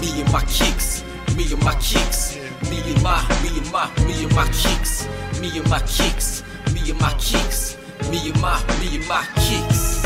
Me and my kicks, me and my kicks, me and my kicks, me and my kicks, me and my kicks, me and my kicks.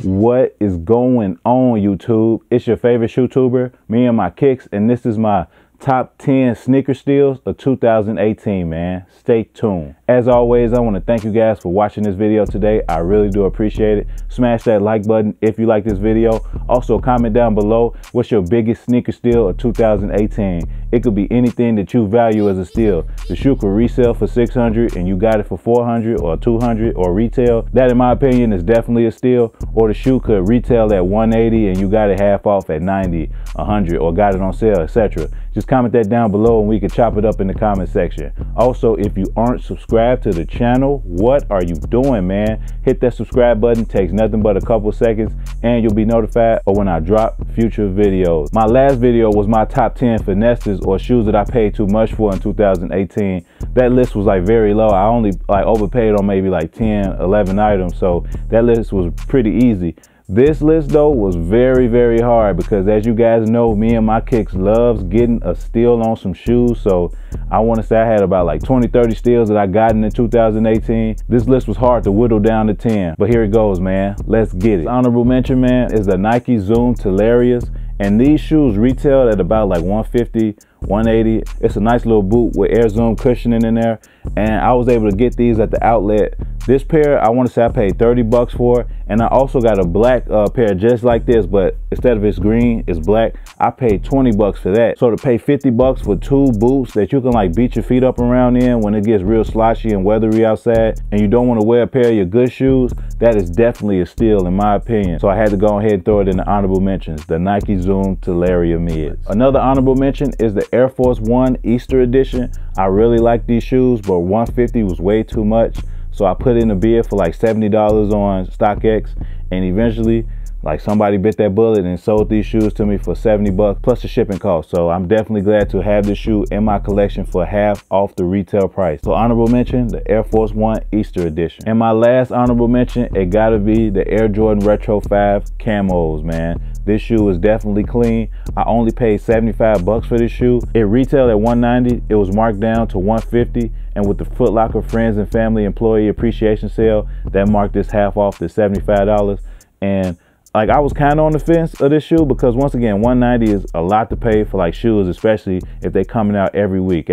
What is going on, YouTube? It's your favorite YouTuber, me and my kicks, and this is my top 10 sneaker steals of 2018, man. Stay tuned. As always, I want to thank you guys for watching this video today. I really do appreciate it. Smash that like button if you like this video. Also, comment down below what's your biggest sneaker steal of 2018. It could be anything that you value as a steal. The shoe could resell for $600 and you got it for $400 or $200 or retail. That, in my opinion, is definitely a steal. Or the shoe could retail at $180 and you got it half off at $90, $100, or got it on sale, etc. Just comment that down below and we can chop it up in the comment section. Also, if you aren't subscribed to the channel, what are you doing, man? Hit that subscribe button. Takes nothing but a couple seconds and you'll be notified of when I drop future videos. My last video was my top 10 finesses or shoes that I paid too much for in 2018. That list was like very low. I only like overpaid on maybe like 10, 11 items. So that list was pretty easy. This list though was very, very hard because, as you guys know, me and my kicks loves getting a steal on some shoes. So I want to say I had about like 20-30 steals that I gotten in 2018. This list was hard to whittle down to 10, but here it goes, man. Let's get it. Honorable mention, man, is the Nike Zoom Telarias, and these shoes retailed at about like $150, $180. It's a nice little boot with air zoom cushioning in there, and I was able to get these at the outlet. This pair, I want to say I paid 30 bucks for, and I also got a black pair just like this, but instead of it's green, it's black. I paid 20 bucks for that. So to pay 50 bucks for two boots that you can like beat your feet up around in when it gets real sloshy and weathery outside, and you don't want to wear a pair of your good shoes, that is definitely a steal in my opinion. So I had to go ahead and throw it in the honorable mentions, the Nike Zoom Teleria mids. Another honorable mention is the Air Force One Easter edition. I really like these shoes, but $150 was way too much. So I put in a bid for like $70 on StockX, and eventually like somebody bit that bullet and sold these shoes to me for 70 bucks plus the shipping cost. So I'm definitely glad to have this shoe in my collection for half off the retail price. So honorable mention, the Air Force One Easter edition. And my last honorable mention, it gotta be the Air Jordan Retro 5 camos, man. This shoe is definitely clean. I only paid 75 bucks for this shoe. It retailed at $190. It was marked down to $150. And with the Foot Locker Friends and Family Employee Appreciation Sale, that marked this half off to $75. And like, I was kind of on the fence of this shoe because, once again, $190 is a lot to pay for like shoes, especially if they coming out every week.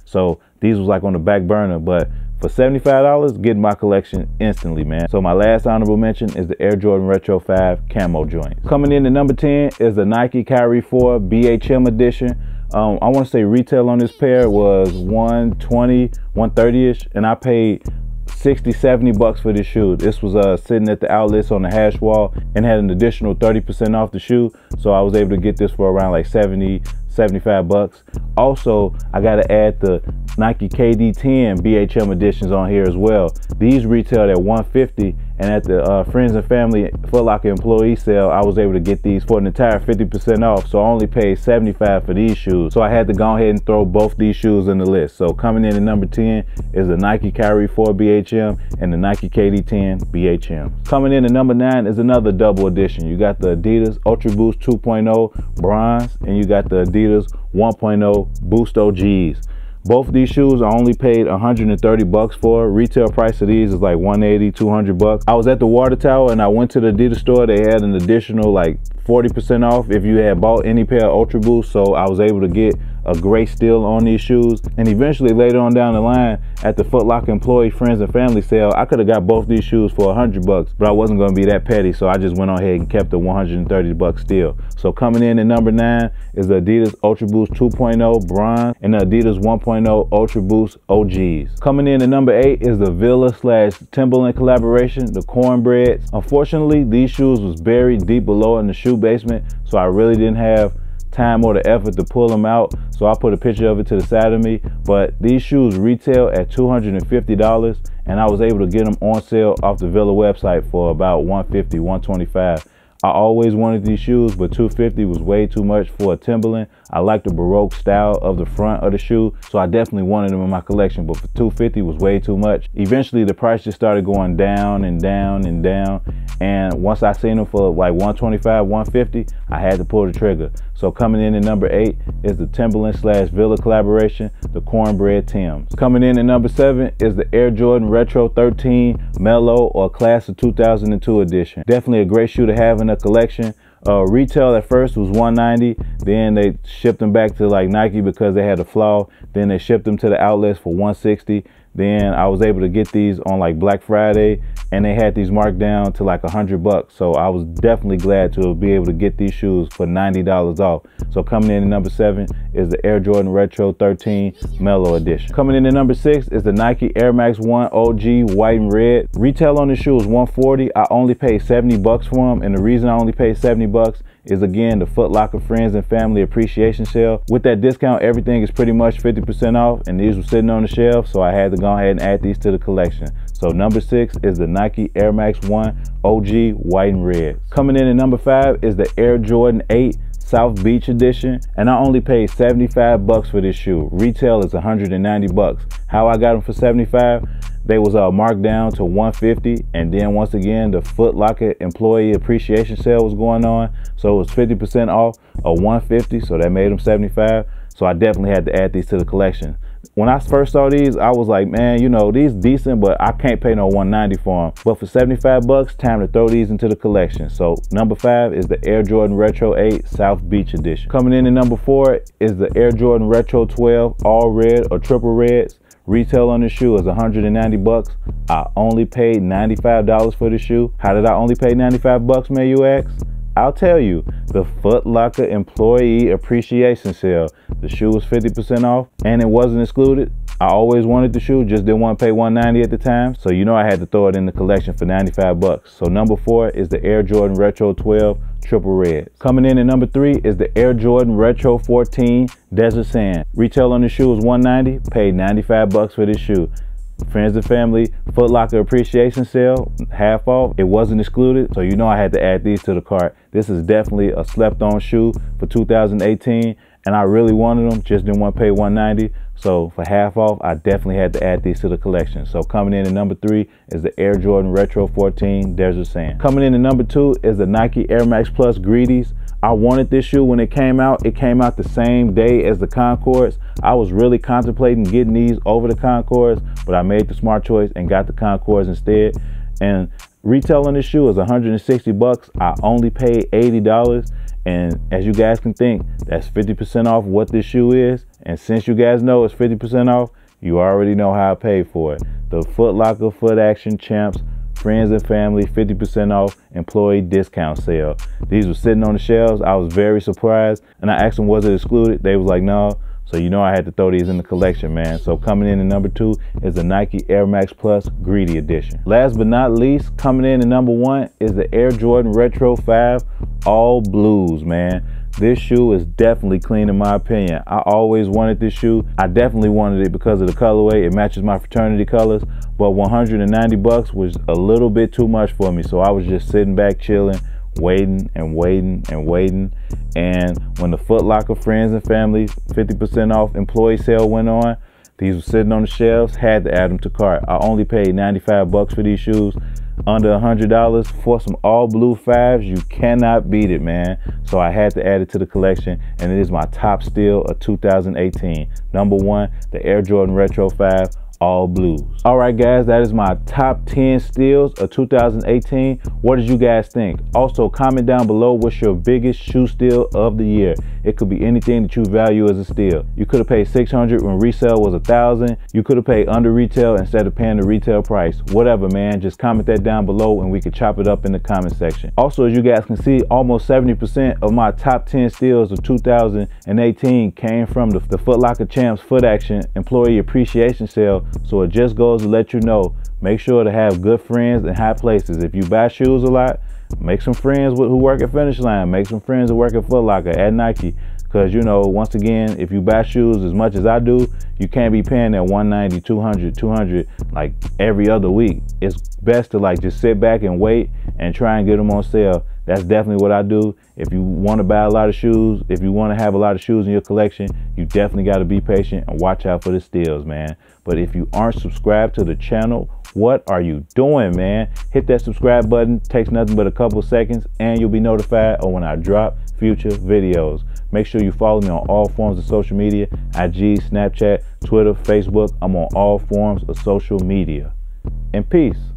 So these was like on the back burner, but for $75, get my collection instantly, man. So my last honorable mention is the Air Jordan Retro 5 camo joint. Coming in at number 10 is the Nike Kyrie 4 BHM edition. I want to say retail on this pair was $120, $130-ish, and I paid 60-70 bucks for this shoe. This was sitting at the outlets on the hash wall and had an additional 30% off the shoe, so I was able to get this for around like 70-75 bucks. Also, I gotta add the Nike KD10 BHM editions on here as well. These retailed at $150, and at the Friends and Family Foot Locker employee sale, I was able to get these for an entire 50% off. So I only paid $75 for these shoes. So I had to go ahead and throw both these shoes in the list. So coming in at number 10 is the Nike Kyrie 4 BHM and the Nike KD10 BHM. Coming in at number 9 is another double edition. You got the Adidas Ultra Boost 2.0 bronze, and you got the Adidas 1.0 Boost OGs. Both of these shoes I only paid 130 bucks for. Retail price of these is like 180, 200 bucks. I was at the water tower and I went to the Adidas store. They had an additional like 40% off if you had bought any pair of Ultra Boost. So I was able to get a great steal on these shoes. And eventually later on down the line at the Foot Locker employee Friends and Family sale, I could have got both these shoes for 100 bucks, but I wasn't going to be that petty. So I just went on ahead and kept the 130 bucks steal. So coming in at number 9 is the Adidas Ultra Boost 2.0 bronze and the Adidas 1.0 Ultra Boost OGs. Coming in at number 8 is the Villa / Timberland collaboration, the Cornbreads. Unfortunately, these shoes was buried deep below in the shoe basement, so I really didn't have time or the effort to pull them out, so I put a picture of it to the side of me. But these shoes retail at $250, and I was able to get them on sale off the Villa website for about $150, $125. I always wanted these shoes, but $250 was way too much for a Timberland. I like the Baroque style of the front of the shoe, so I definitely wanted them in my collection, but for $250 was way too much. Eventually the price just started going down and down and down, and once I seen them for like $125, $150, I had to pull the trigger. So coming in at number 8 is the Timberland / Villa collaboration, the Cornbread Tims. Coming in at number 7 is the Air Jordan Retro 13 Mellow or Class of 2002 edition. Definitely a great shoe to have in a collection. Retail at first was $190, then they shipped them back to like Nike because they had a flaw. Then they shipped them to the outlets for $160. Then I was able to get these on like Black Friday, and they had these marked down to like $100. So I was definitely glad to be able to get these shoes for $90 off. So coming in at number 7 is the Air Jordan Retro 13 Mellow Edition. Coming in at number 6 is the Nike Air Max 1 OG white and red. Retail on the shoe is $140. I only paid $70 for them, and the reason I only paid $70 is again the Foot Locker Friends and Family Appreciation Sale. With that discount, everything is pretty much 50% off, and these were sitting on the shelf, so I had to go ahead and add these to the collection. So number 6 is the Nike Air Max 1 OG white and red. Coming in at number 5 is the Air Jordan 8 South Beach Edition, and I only paid $75 for this shoe. Retail is $190. How I got them for $75? They was marked down to $150, and then once again the Foot Locker Employee Appreciation Sale was going on, so it was 50% off of $150, so that made them $75. So I definitely had to add these to the collection. When I first saw these, I was like, man, you know, these decent, but I can't pay no $190 for them. But for $75, time to throw these into the collection. So number 5 is the Air Jordan Retro 8 South Beach Edition. Coming in at number 4 is the Air Jordan Retro 12 all red or triple reds. Retail on this shoe is $190. I only paid $95 for the shoe. How did I only pay $95, may you ask? I'll tell you, the Foot Locker Employee Appreciation Sale. The shoe was 50% off, and it wasn't excluded. I always wanted the shoe, just didn't want to pay $190 at the time, so you know I had to throw it in the collection for $95. So number 4 is the Air Jordan Retro 12 Triple Red. Coming in at number 3 is the Air Jordan Retro 14 Desert Sand. Retail on the shoe was $190, paid $95 for this shoe. Friends and Family Foot Locker Appreciation Sale, half off. It wasn't excluded, so you know I had to add these to the cart. This is definitely a slept-on shoe for 2018, and I really wanted them, just didn't want to pay $190. So for half off, I definitely had to add these to the collection. So coming in at number 3 is the Air Jordan Retro 14 Desert Sand. Coming in at number 2 is the Nike Air Max Plus Greedies. I wanted this shoe when it came out. It came out the same day as the Concords. I was really contemplating getting these over the Concords, but I made the smart choice and got the Concords instead. And retail on this shoe is $160. I only paid $80. And as you guys can think, that's 50% off what this shoe is. And since you guys know it's 50% off, you already know how I paid for it. The Foot Locker Foot Action Champs Friends and Family 50% off employee discount sale. These were sitting on the shelves. I was very surprised, and I asked them, was it excluded? They was like, no. So you know I had to throw these in the collection, man. So coming in at number 2 is the Nike Air Max Plus Greedy Edition. Last but not least, coming in at number 1 is the Air Jordan Retro 5 All Blues, man. This shoe is definitely clean in my opinion. I always wanted this shoe. I definitely wanted it because of the colorway. It matches my fraternity colors, but $190 was a little bit too much for me. So I was just sitting back chilling, waiting and waiting and waiting. And when the Foot Locker Friends and Family 50% off employee sale went on, these were sitting on the shelves, had to add them to cart. I only paid $95 for these shoes. Under $100 for some all blue 5s. You cannot beat it, man. So I had to add it to the collection, and it is my top steal of 2018. Number 1, the Air Jordan Retro 5 All Blues. All right, guys, that is my top 10 steals of 2018. What did you guys think? Also, comment down below what's your biggest shoe steal of the year. It could be anything that you value as a steal. You could have paid $600 when resale was $1,000. You could have paid under retail instead of paying the retail price. Whatever, man. Just comment that down below and we could chop it up in the comment section. Also, as you guys can see, almost 70% of my top 10 steals of 2018 came from the Foot Locker Champs Foot Action Employee Appreciation Sale. So it just goes to let you know, make sure to have good friends in high places. If you buy shoes a lot, make some friends who work at Finish Line. Make some friends who work at Foot Locker, at Nike. Because, you know, once again, if you buy shoes as much as I do, you can't be paying that $190, $200 like every other week. It's best to like just sit back and wait and try and get them on sale. That's definitely what I do. If you want to buy a lot of shoes, if you want to have a lot of shoes in your collection, you definitely got to be patient and watch out for the steals, man. But if you aren't subscribed to the channel, what are you doing, man? Hit that subscribe button. Takes nothing but a couple seconds and you'll be notified of when I drop future videos. Make sure you follow me on all forms of social media: IG, Snapchat, Twitter, Facebook. I'm on all forms of social media. And peace.